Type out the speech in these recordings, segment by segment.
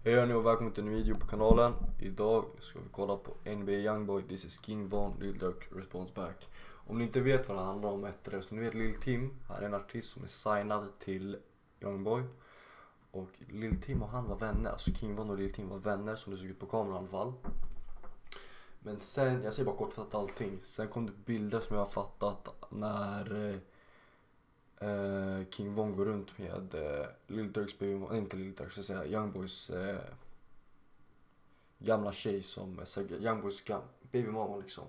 Hej hörni och välkommen till en ny video på kanalen. Idag ska vi kolla på NBA Youngboy, This is King Von, Lil Durk, Response Back. Om ni inte vet vad det handlar om efter det, så ni vet Lil Tim, han är en artist som är signad till Youngboy. Och Lil Tim och han var vänner, alltså King Von och Lil Tim var vänner som det såg ut på kameran i alla fall. Men sen, jag säger bara kortfattat allting, sen kom det bilder som jag har fattat när King Von går runt med Lil Durks baby, inte Lil Durk, så att säga Youngboys gamla tjej som Youngboys baby mama liksom.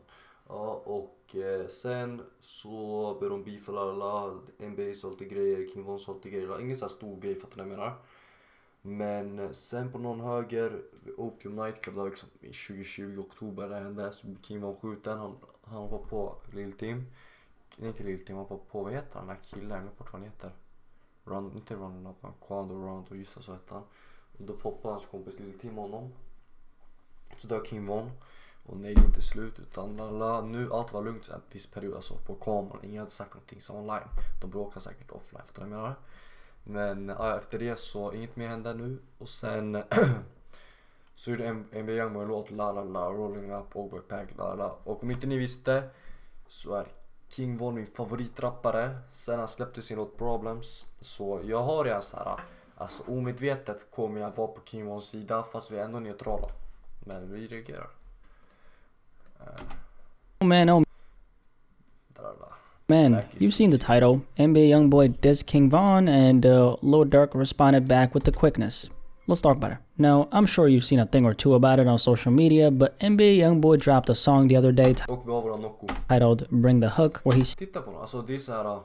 Ja, och sen så började de beefa alla, NBA sålde grejer, King Von sålde grejer, ingen så här stor grej för att jag menar. Men sen på någon höger Opium Nightclub där liksom i 2020 oktober där hände, så King Von skjuten, han var på Lil Tim. Nej, inte Lil Tim, han var på, vad heter han, den här killen, jag vet inte vad han heter. Inte Run Up, Round och just så hette han. Och då poppade hans kompis Lil Tim honom. Så dör King Von. Och nej, det är inte slut utan nu allt var lugnt en viss period, alltså på kameran. Ingen hade sagt någonting så online. De bråkar säkert offline, för det jag menar. Men efter det så inget mer hände nu. Och sen så gjorde NBA Youngboy en låt, la la la, Rolling Up, Old Boy Pack, la la. Och om inte ni visste så är King Von min favoritrappare. Sen han släppte sin låt Problems. Så jag har redan så här, alltså omedvetet kommer jag vara på King Vons sida, fast vi är ändå neutrala. Men vi reagerar. Man, you've seen the title. NBA Youngboy dissed King Von, and Lil Durk responded back with the quickness. Let's talk about it. Now, I'm sure you've seen a thing or two about it on social media, but NBA Youngboy dropped a song the other day titled Bring the Hook, where he's titta på den, alltså det är så här.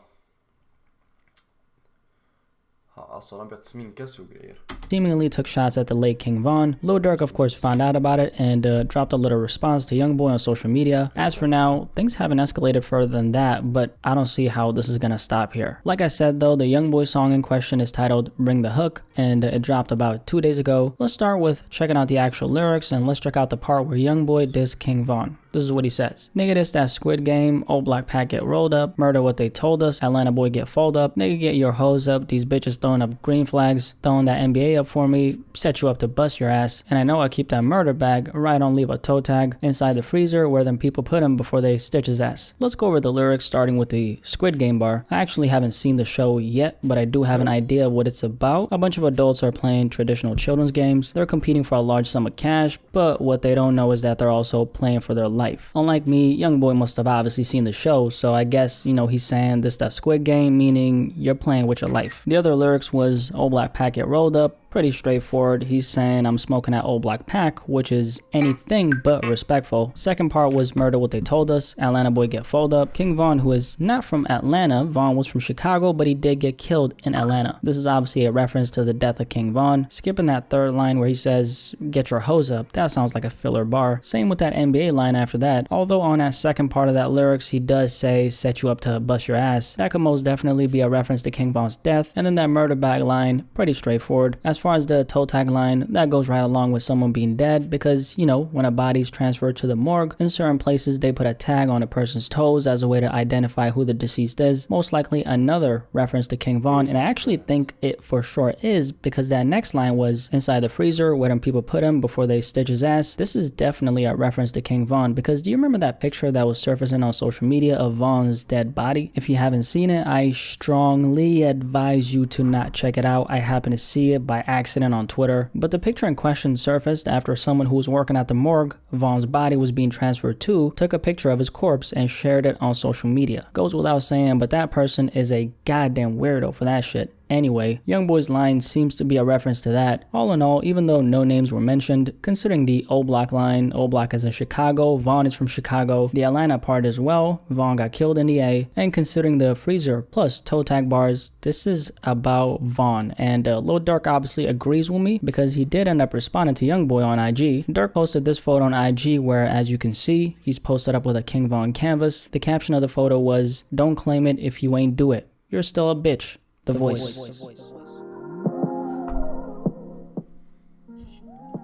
Alltså han börjat sminka sig och grejer. Seemingly took shots at the late King Von. Lil Durk of course found out about it and dropped a little response to Youngboy on social media. As for now, things haven't escalated further than that, but I don't see how this is gonna stop here. Like I said though, the Youngboy song in question is titled Bring the Hook, and it dropped about 2 days ago. Let's start with checking out the actual lyrics, and let's check out the part where Youngboy dissed King Von. This is what he says. Nigga, this that Squid Game, old black pack get rolled up, murder what they told us, Atlanta boy get fold up, nigga get your hose up, these bitches throwing up green flags, throwing that NBA up for me, set you up to bust your ass, and I know I keep that murder bag, right don't leave a toe tag, inside the freezer where them people put him before they stitch his ass. Let's go over the lyrics starting with the Squid Game bar. I actually haven't seen the show yet, but I do have an idea of what it's about. A bunch of adults are playing traditional children's games, they're competing for a large sum of cash, but what they don't know is that they're also playing for their life. Unlike me, Youngboy must have obviously seen the show, so I guess, you know, he's saying this that Squid Game, meaning you're playing with your life. The other lyrics was old black pack get rolled up. Pretty straightforward. He's saying I'm smoking that old black pack, which is anything but respectful. Second part was murder what they told us, Atlanta boy get fold up. King Von, who is not from Atlanta, Von was from Chicago, but he did get killed in Atlanta. This is obviously a reference to the death of King Von. Skipping that third line where he says get your hose up, that sounds like a filler bar. Same with that NBA line after that. Although on that second part of that lyrics he does say set you up to bust your ass, that could most definitely be a reference to King Von's death. And then that murder bag line, pretty straightforward. As far as the toe tag line, that goes right along with someone being dead, because, you know, when a body's transferred to the morgue, in certain places they put a tag on a person's toes as a way to identify who the deceased is. Most likely another reference to King Von, and I actually think it for sure is, because that next line was inside the freezer where them people put him before they stitch his ass. This is definitely a reference to King Von, because do you remember that picture that was surfacing on social media of Von's dead body? If you haven't seen it, I strongly advise you to not check it out. I happened to see it by accident on Twitter, but the picture in question surfaced after someone who was working at the morgue Von's body was being transferred to took a picture of his corpse and shared it on social media. Goes without saying, but that person is a goddamn weirdo for that shit. Anyway, Youngboy's line seems to be a reference to that. All in all, even though no names were mentioned, considering the old black line, old black is in Chicago, Von is from Chicago, the Atlanta part as well, Von got killed in the A, and considering the freezer plus toe tag bars, this is about Von. And Lil Durk obviously agrees with me, because he did end up responding to Youngboy on IG. Durk posted this photo on IG where, as you can see, he's posted up with a King Von canvas. The caption of the photo was, "Don't claim it if you ain't do it. You're still a bitch. The voice."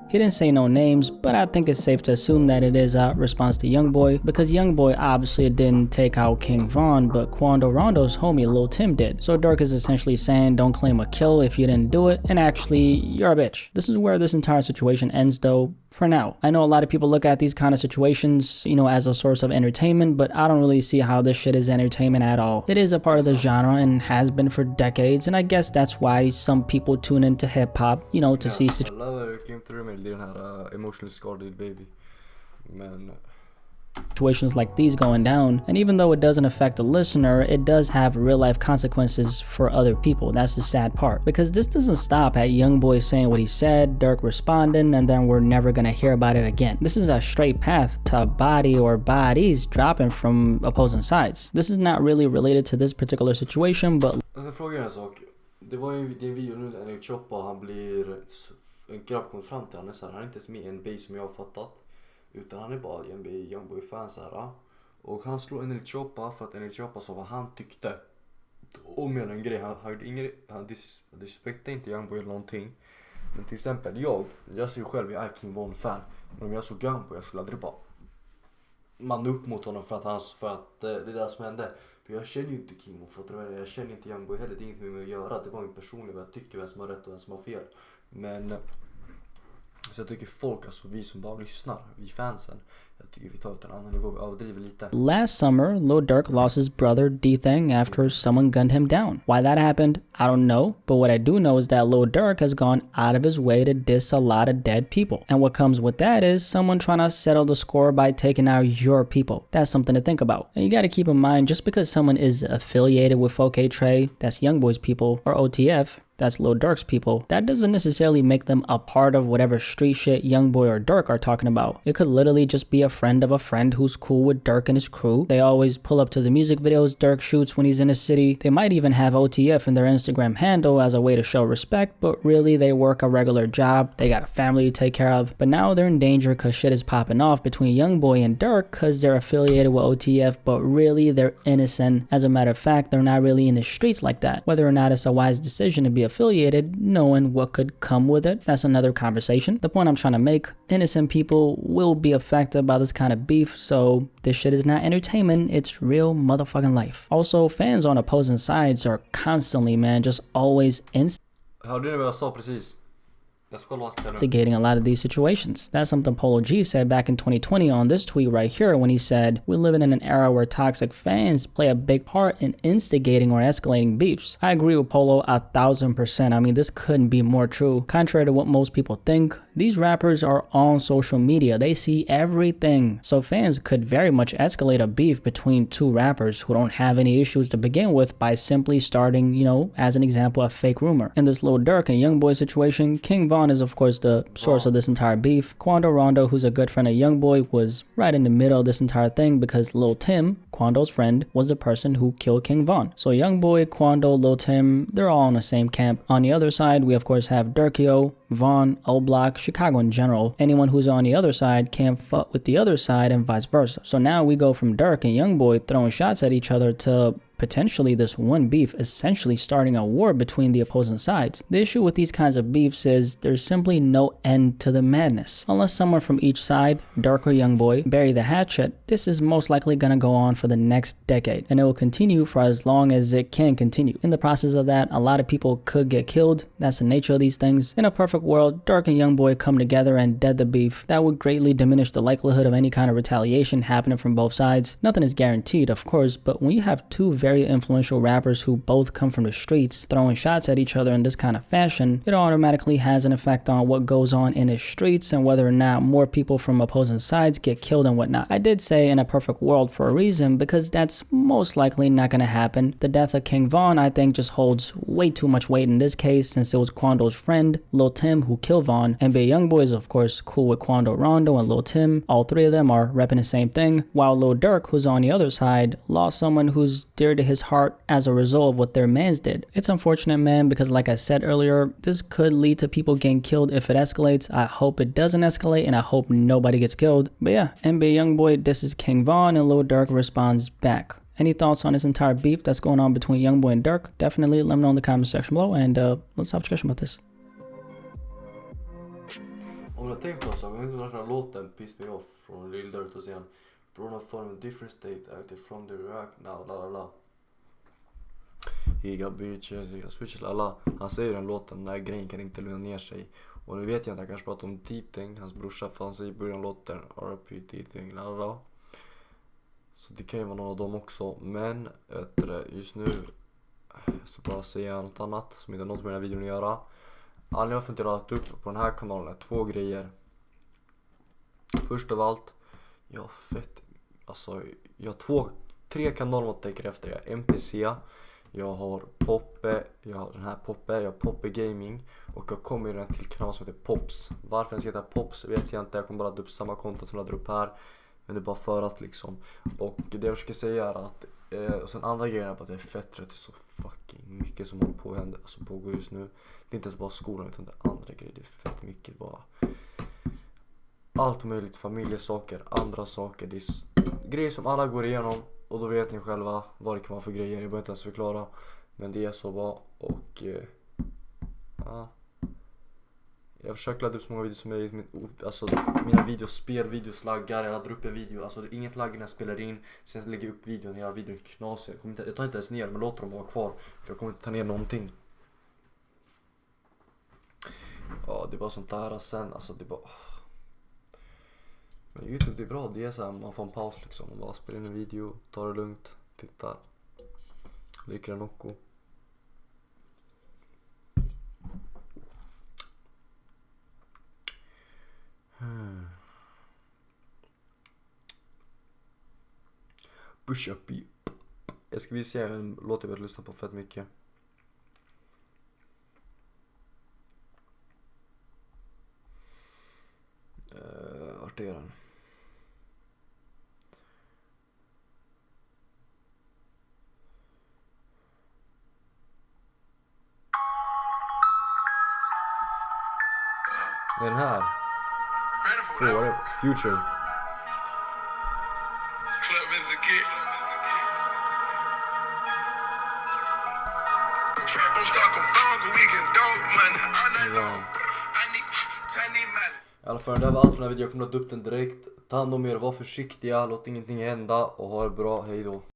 He didn't say no names, but I think it's safe to assume that it is a response to Youngboy, because Youngboy obviously didn't take out King Von, but Quando Rondo's homie Lil Tim did. So Durk is essentially saying don't claim a kill if you didn't do it, and actually, you're a bitch. This is where this entire situation ends though, for now. I know a lot of people look at these kind of situations, you know, as a source of entertainment, but I don't really see how this shit is entertainment at all. It is a part of the genre and has been for decades, and I guess that's why some people tune into hip-hop, you know, to see emotionally scarred baby. Men. Situations like these going down, and even though it doesn't affect the listener, it does have real life consequences for other people. That's the sad part, because this doesn't stop at Youngboy saying what he said, Durk responding, and then we're never gonna hear about it again. This is a straight path to body or bodies dropping from opposing sides. This is not really related to this particular situation, but alltså frågan är en sak. Det var ju en video nu när han choppar, han blir en grabb kommer fram till han är så här, han är inte med i en bay som jag har fattat. Utan han är bara en Youngboy-fan så här. Och han slår en choppa för att en choppa sa vad han tyckte om en grej. Han disrespektar inte Youngboy eller någonting. Men till exempel jag ser själv, jag är King Von-fan. Men om jag såg Youngboy, jag skulle aldrig bara man upp mot honom för att det är det som hände. För jag känner ju inte King Von, jag känner inte Youngboy heller. Det är inget med mig att göra. Det var min personliga vad jag tycker, vem som har rätt och vem som har fel. Men så jag tycker folk, alltså vi som bara lyssnar, vi fansen, jag tycker vi tar ut en annan nivå, vi överdriver lite. Last summer, Lil Durk lost his brother D-Thang after someone gunned him down. Why that happened, I don't know, but what I do know is that Lil Durk has gone out of his way to diss a lot of dead people. And what comes with that is someone trying to settle the score by taking out your people. That's something to think about. And you gotta keep in mind, just because someone is affiliated with OK Trey, that's Youngboy's people, or OTF, that's Lil Durk's people, that doesn't necessarily make them a part of whatever street shit Youngboy or Durk are talking about. It could literally just be a friend of a friend who's cool with Durk and his crew. They always pull up to the music videos Durk shoots when he's in a city. They might even have OTF in their Instagram handle as a way to show respect, but really they work a regular job, they got a family to take care of. But now they're in danger cause shit is popping off between Youngboy and Durk cause they're affiliated with OTF, but really they're innocent. As a matter of fact, they're not really in the streets like that. Whether or not it's a wise decision to be affiliated, knowing what could come with it, that's another conversation. The point I'm trying to make, innocent people will be affected by this kind of beef, so this shit is not entertainment, it's real motherfucking life. Also, fans on opposing sides are constantly, man, just always Hörde ni vad jag sa precis? Instigating a lot of these situations. That's something Polo G said back in 2020 on this tweet right here when he said, we're living in an era where toxic fans play a big part in instigating or escalating beefs. I agree with Polo 1000%. I mean, this couldn't be more true. Contrary to what most people think, these rappers are on social media. They see everything. So fans could very much escalate a beef between two rappers who don't have any issues to begin with by simply starting, you know, as an example, a fake rumor. In this Lil Durk and Youngboy situation, King Von is of course the source of this entire beef. Quando Rondo, who's a good friend of Youngboy, was right in the middle of this entire thing because Lil Tim, Quando's friend, was the person who killed King Von. So Youngboy, Quando, Lil Tim, they're all in the same camp. On the other side, we of course have Durkio, Von, O Block, Chicago in general. Anyone who's on the other side can't fuck with the other side and vice versa. So now we go from Durk and Youngboy throwing shots at each other to potentially this one beef essentially starting a war between the opposing sides. The issue with these kinds of beefs is there's simply no end to the madness. Unless someone from each side, Durk or Youngboy, bury the hatchet, this is most likely gonna go on for the next decade, and it will continue for as long as it can continue. In the process of that, a lot of people could get killed. That's the nature of these things. In a perfect world, Durk and Youngboy come together and dead the beef. That would greatly diminish the likelihood of any kind of retaliation happening from both sides. Nothing is guaranteed, of course, but when you have two very influential rappers who both come from the streets throwing shots at each other in this kind of fashion, it automatically has an effect on what goes on in the streets and whether or not more people from opposing sides get killed and whatnot. I did say in a perfect world for a reason because that's most likely not going to happen. The death of King Von, I think, just holds way too much weight in this case since it was Quando's friend, Lil Tim, who killed Von. NBA Youngboy is of course cool with Quando Rondo and Lil Tim. All three of them are repping the same thing, while Lil Durk, who's on the other side, lost someone who's dear to his heart as a result of what their mans did. It's unfortunate, man, because like I said earlier, this could lead to people getting killed if it escalates. I hope it doesn't escalate and I hope nobody gets killed. But yeah, NBA Youngboy disses King Von and Lil Durk responds back. Any thoughts on this entire beef that's going on between Youngboy and Durk? Definitely let me know in the comment section below and let's have a discussion about this. Om jag tänker på en sak, om jag inte den här låten Piss Me Off från Lil Durk och sen Bruno from a different state active from the Iraq now, la la la. He got bitches, he got switches, la la. Han säger den låten, den här grejen kan inte lugna ner sig. Och nu vet jag inte, jag kanske pratar om T-Thing, hans brorsa, för han säger i början låten R.I.P. T-Thing, la la la. Så det kan ju vara någon av dem också. Men just nu jag ska bara säga något annat som inte har något med den här videon att göra. Anledningen varför inte radat upp på den här kanalen är 2 grejer. Först av allt, jag har jag har 3 kanaler att tänka efter. Jag har MPC, jag har Poppe, jag har Poppe Gaming och jag kommer ju till kanal som heter Pops. Varför den ska heta Pops vet jag inte, jag kommer bara ladda upp samma konto som jag laddar upp här. Men det är bara för att liksom. Och det jag ska säga är att och sen andra grejen är bara att jag är fett trött. Det är så fucking mycket som håller på att hända, alltså pågår just nu. Det är inte ens bara skolan utan det är andra grejer. Det är fett mycket bara. Allt möjligt, familjesaker, andra saker. Det är grejer som alla går igenom. Och då vet ni själva vad det kan vara för grejer. Jag behöver inte ens förklara. Men det är så bara. Och ja. Jag försöker ladda upp så många videos som möjligt. Alltså mina videos, spelvideos, laggar. Jag laddar upp en video. Alltså det är inget lagg när jag spelar in. Sen lägger jag upp videon. Hela videon är knasig. Jag tar inte ens ner men låter dem vara kvar. För jag kommer inte ta ner någonting. Ja, det är bara sånt där sen. Alltså det är bara. Men YouTube det är bra. Det är så här, man får en paus liksom. Man bara spelar in en video. Tar det lugnt. Tittar. Dricker en Nocco. Push up. Jag ska visa er en låt jag börjat lyssna på fett mycket. Vart är den? Den här. Future. I alla fall det var allt för den här videon. Jag kommer att ladda upp den direkt. Ta hand om er, var försiktiga, låt ingenting hända och ha det bra, hej då.